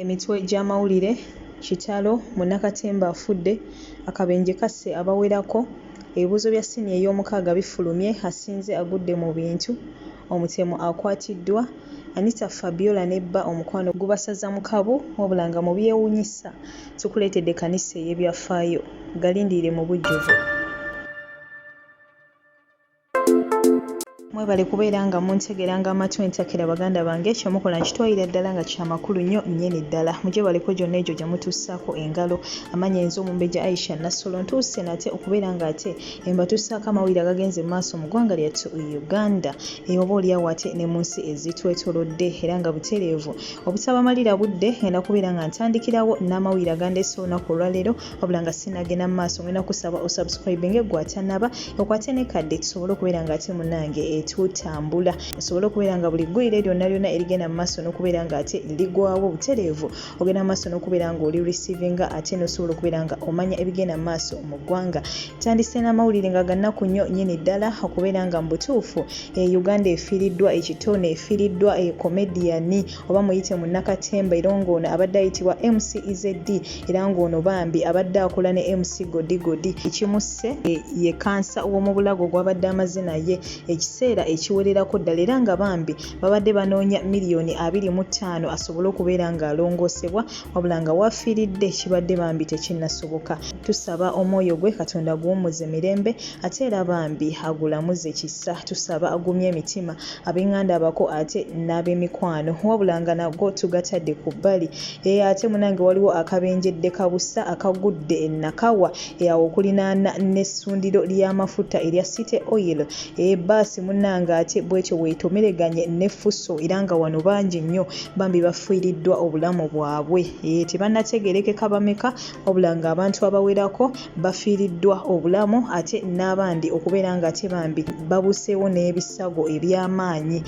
Emitwe gy'amawulire kitalo Munnakatemba afudde akabenje kasse abawerako ebibuuzo bya ssiniya ey'omukaaga bifulumye asinze agudde mu bintu omutemu akwatiddwa Anita Fabiola nebba omukwano gubasaza mu kabu wabula nga mu byewuunyisa tukuleetedde kkanisa ey'ebyafaayo galindiire mu bujjuvu. Mwebale kubeera nga muntegeranga amatu entakira baganda bange kyomukola nkitwalira ddala nga kya makulu nnyo nnyini ddala mujye baliko gyonna egyo gye mutussaako engalo amanya enzo Omumbejja Aisha Nassolo ntuuse nate okubeera nga ate embatussaako amawulire agagenze mu maaso mu ggwanga lyattu Uganda oba oliawo ate ne mu nsi ezitwetolodde era nga butereevu obutabamalira budde ngenda kubeera nga ntandikirawo n'amawulire agandeese olunaku olwaleero wabula nga sinagenda mu maaso ngenda kusaba osubscribinge gwe atannaba okwate ne kadde tusobole okubeera nga ate munnange tutambula osobole okubeera nga buli ggwire lyonna lyonna erigenda mu maaso n'okubeera nga ate ligwawo butereevu ogenda mu maaso n'okubeera nga oli receivinga ate n'osobola okubeera nga omanya ebigenda mu maaso mu ggwanga. Tandise n'amawulire nga gannaku nnyo nnyini ddala okubeera nga mu butuufu Uganda efiiriddwa ekitone efiiriddwa komediyani oba muyite Munnakatemba era ng'ono abadde ayitibwa MC EZD era ng'ono bambi abadde akola ne MC Godigodi ekimusse ye kansa w'omu bulago gw'abadde amaze naye ekiseera ekiwererako ddala era nga bambi babadde banoonya miliyoni 25 asobole okubeera nga alongoosebwa wabula nga wafiiridde kibadde bambi tekinnasoboka. Tusaba omwoyo gwe Katonda guwummuze mirembe ate era bambi agulamuze kisa tusaba agumye emitima ab'enganda abako ate n'ab'emikwano wabula nga nagwo tugatadde ku bbali ate munange waliwo akabenjedde kabusa akagudde Nakawa awo okulinaana n'essundiro ly'amafuta erya City Oil baasi munnange ate bwekyo weetomereganye ne Fuso era nga wano bangi nnyo bambi bafiiriddwa obulamu bwabwe tebannategeerekeka bameka wabula nga abantu abawerako bafiiriddwa obulamu ate n'abandi okubeera nga ate bambi babuseewo n'ebisago eby'amaanyi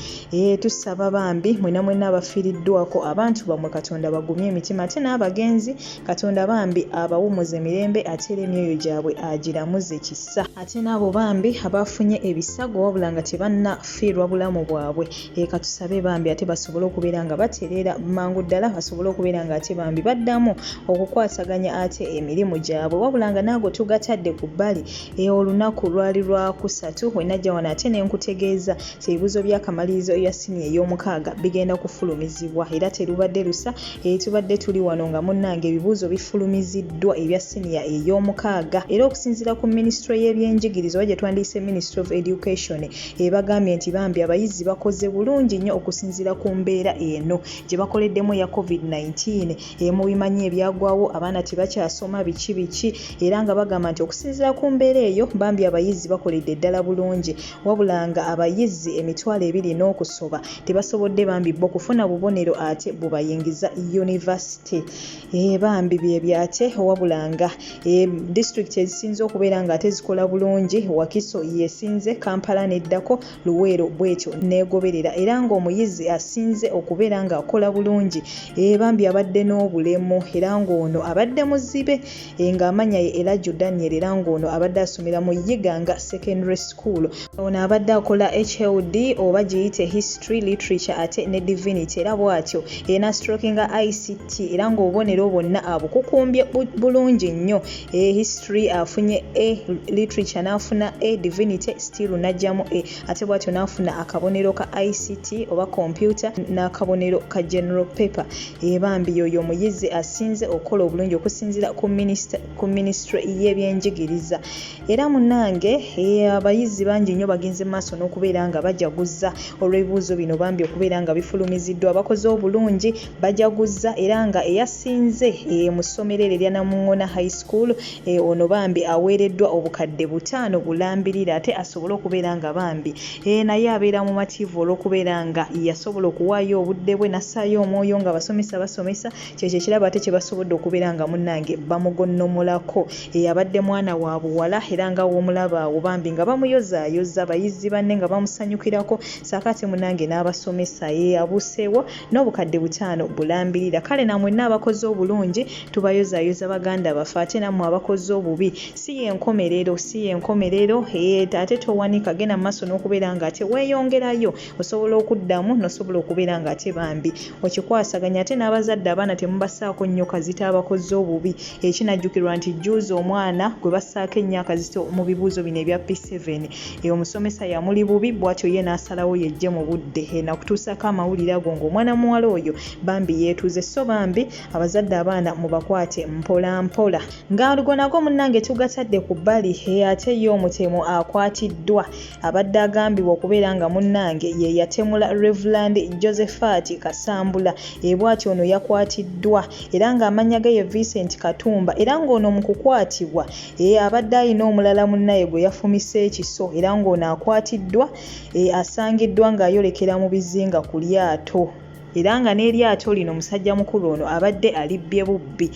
tusaba bambi mwenna abafiiriddwako abantu bamwe Katonda bagumye emitima ate n'abagenzi Katonda bambi abawumuze emirembe ate era emyoyo gyabwe agiramuze kisa ate n'abo bambi abafunye ebisago wabula nga tebannafiirwa bulamu bwabwe katusabe bambi ate basobole okubeera nga batereera mangu ddala basobole okubeera nga ate bambi baddamu okukwasaganya ate emirimu gyabwe wabula nga naago tugatadde ku bbali olunaku lwali lwa kusatu wenajja wano ate nenkutegeeza ebibuuzo by'akamalirizo ebya ssiniya ey'omukaaga bigenda kufulumizibwa era terubadde lusa tubadde tuli wano nga munnange ebibuuzo bifulumiziddwa ebya ssiniya ey'omukaaga era okusinziira ku minisitule y'ebyenjigiriza oba gye twandiyise Ministry of Education bagambye nti bambi abayizi bakoze bulungi nnyo okusinziira ku mbeera eno gye bakoleddemu ya COVID-19 mu bimanyi ebyagwawo abaana tebakyasoma biki era nga bagamba nti okusinziira ku mbeera eyo bambi abayizi bakoledde ddala bulungi wabula nga abayizi emitwalo 2 n'okusoba tebasobodde bambi bo kufuna bubonero ate bubayingiza university bambi byebyate wabula nga district ezisinze okubeera nga ate zikola bulungi Wakiso yesinze Kampala neddako Luweero bwetyo negoberera era ng'omuyizi asinze okubeera nga akola bulungi bambi abadde n'obulemu era ng'ono abadde muzibe ng'amanya ye Elijah Daniel era ng'ono abadde asomera mu Yiganga Secondary School ono abadde akola HLD oba giyite History Literature ate ne Divinity era bwatyo n'astrokinga ICT era ng'obubonero bwonna abukukumbye bulungi nnyo History afunye A, Literature n'afuna A, Divinity still najjamu A ate bwatyo n'afuna akabonero ka ICT oba computer n'akabonero ka general paper bambi yoyo muyizi asinze okukola obulungi okusinziira ku ministry y'ebyenjigiriza era munnange abayizi bangi nnyo bagenze maaso n'okubeera nga bajaguza olw'ebibuuzo bino bambi okubeera nga bifulumiziddwa abakoze obulungi bajaguza era nga eyasinze mu ssomero erya Namuŋŋona High School ono bambi aweereddwa obukadde 5 bulambirira ate asobole okubeera nga bambi naye abeera mu mativu olw'okubeera nga yasobola okuwaayo obudde bwe nassaayo omwoyo nga basomesa kyekyo ekirabo ate kye basobodde okubeera nga munnange bamugonnomolako abadde mwana wa buwala era nga w'omulaba awo bambi nga bamuyozaayoza bayizi banne nga bamusanyukirako saakaate munnange n'abasomesa abuuseewo n'obukadde 5 bulambirira kale namwenna abakoze obulungi tubayozaayoza baganda baffe ate nammwe abakoze obubi si yenkomerero ate towanika genda mu maaso n'okubeera okubeera nga ate weeyongerayo osobola okuddamu n'osobola okubeera nga ate bambi okikwasaganya ate n'abazadde abaana temubasaako nnyo kazito abakoze obubi ekinajjukirwa nti juuzi omwana gwe bassaako ennyo akazito mu bibuuzo bino ebya P7 omusomesa yamuli bubi bw'atyo ye n'asalawo yejje mu budde nakutuusako amawulire ago ng'omwana muwala oyo bambi yeetuze so bambi abazadde abaana mubakwate mpola mpola ng'alugo nago munnange tugatadde ku bbali ate ye omutemu akwatiddwa abadde agambibwa okubeera nga munnange ye yatemula Reverend Josephat Kasambula bw'atyo ono yakwatiddwa era ng'amannya ge ye Vincent Katumba era ng'ono mu kukwatibwa abadde alina omulala munnaye gwe yafumise ekiso era ng'ono akwatiddwa asangiddwa ng'ayolekera mu bizinga ku lyato era nga n'eryato lino musajja mukulu ono abadde alibbye bubbi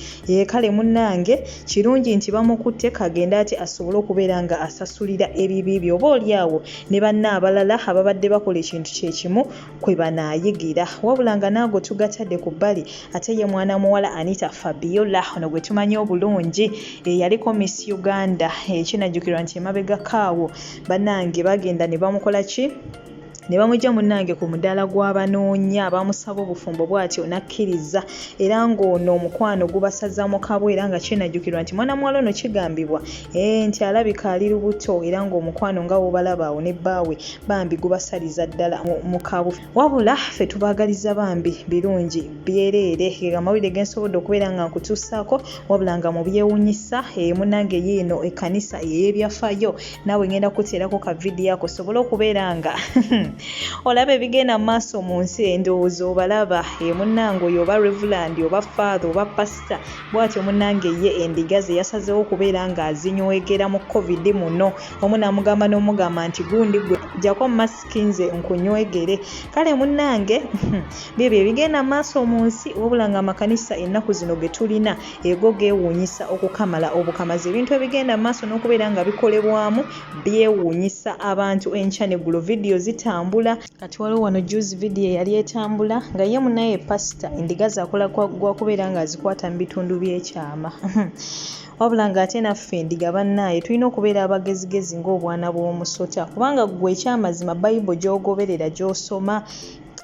kale munnange kirungi nti bamukutte kagenda ati asobole okubeera nga asasulira ebibi byo oba oliawo ne banna abalala ababadde bakola ekintu kyekimu kwe banaayigira wabula nga naago tugatadde ku bbali ate ye mwana muwala Anita Fabiola ono gwe tumanyi obulungi yaliko Miss Uganda ekinajjukirwa nti emabega kaawo bannange bagenda ne bamukola ki ne bamujja munnange ku mudaala gw'abanoonya bamusaba obufumbo bw'atyo nakkiriza era ng'ono omukwano gubasaza mu kabwe era nga kinajjukirwa nti mwana muwala ono kigambibwa nti alabika ali lubuto era ng'omukwano nga wobalaba awo ne bbaawe bambi gubasaliza ddala mu kabwe wabula ffe tubaagaliza bambi birungi byereere amawulire gensobodde okubeera nga nkutuusaako wabula nga mu byewuunyisa munnange yiino ekkanisa ey'ebyafaayo naawe ngenda kuteerako ka vidiyo ako osobole okubeera nga olaba ebigenda mu maaso mu nsi endowooza obalaba munnange oyo oba Reverend oba Father oba Pastor bw'atyo munnange ye endiga ze yasazeewo okubeera nga azinywegera mu COVID muno omu n'amugamba n'omugamba nti gundi gwe gyako masiki nze nkunywegere kale munnange byebyo ebigenda mu maaso mu nsi wabula nga amakanisa ennaku zino ge tulina ego geewuunyisa okukamala obukamazi ebintu ebigenda mu maaso n'okubeera nga bikolebwamu byewuunyisa abantu enkya neggulo vidiyo zitambula kati waliwo wano juice video yali etambula nga ye munaye pastor endiga zakola gwa kubeera nga azikwata mu bitundu by'ekyama wabula nga ate naffe endiga bannaye tulina okubeera abagezigezi ng'obwana bw'omusota kubanga gwe ekyamazima Bible gy'ogoberera gy'osoma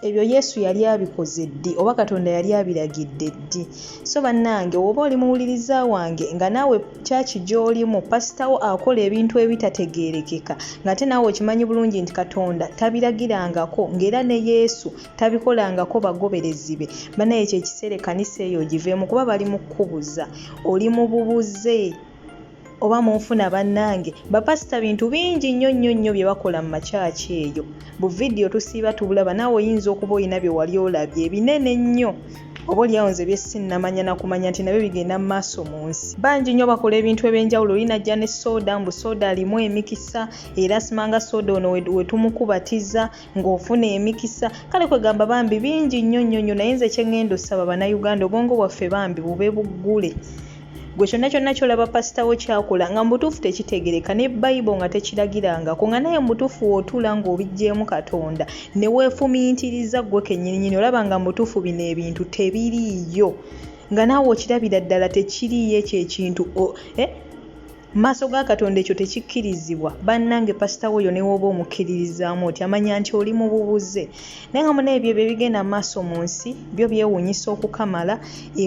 ebyo Yesu yali abikoze ddi oba Katonda yali abiragidde ddi so bannange oba oli muwuliriza wange nga naawe kyaki gy'olimu pasitawo akola ebintu ebitategeerekeka ng'ate naawe okimanyi bulungi nti Katonda tabiragirangako ng'era ne Yesu tabikolangako bagoberezi be bannaye ekyo ekiseera ekkanisa eyo giveemu kuba bali mu kkubuza oli mu bubuze oba munfuna bannange bapasita bintu bingi nnyo bye bakola mu makyaki eyo bu vidiyo tusiiba tubulaba naawe oyinza okuba olina bye wali olabye ebinene nnyo oba oliawo nze byesinnamanya nakumanya nti nabyo bigenda mu maaso mu nsi bangi nnyo bakola ebintu ebyenjawulo olinajja ne soda mbu soda alimu emikisa era simanga soda ono we tumukubatiza ng'ofuna emikisa kale kwegamba bambi bingi nnyo naye nze kyeŋŋenda osaba bannayuganda obwongo bwaffe bambi bube buggule gwe kyonna kyolaba pasitawo kyakola nga mubutuufu tekitegereka ne Bible nga tekiragirangako nga naye mubutuufu w'otuula ng'obijjeemu Katonda ne weefumiintiriza gwe kennyini olaba nga mubutuufu bino ebintu tebiriiyo nga naawe okirabira ddala tekiriiyo ekyo ekintu maaso ga Katonda ekyo tekikkirizibwa bannange pasitawo oyo ne woba omukkiririzaamu oti amanya nti oli mu bubuze naye nga munaye ebyo bigenda mu maaso mu nsi byo byewuunyisa okukamala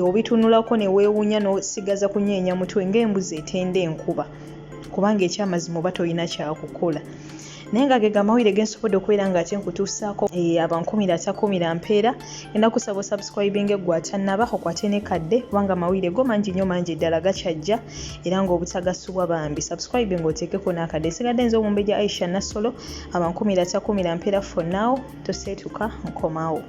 obitunulako ne weewuunya n'osigaza kunyeenya mutwe ng'embuzi etenda enkuba kubanga ekyamazima oba tolina kyakukola naye nga ge amawulire gensobodde okubeera nga ate nkutuusaako abankumiratakumira mpeera enda kusaba osubscribinga eggwe atannaba okwate ne kadde kubanga amawulire go mangi nnyo mangi ddala gakyajja era ng'obutagasubwa bambi subscribing oteekeko n'akadde nsigadde nze omumbejja Aisha Nassolo abankumiratakumira mpeera for now toseetuka nkomawo.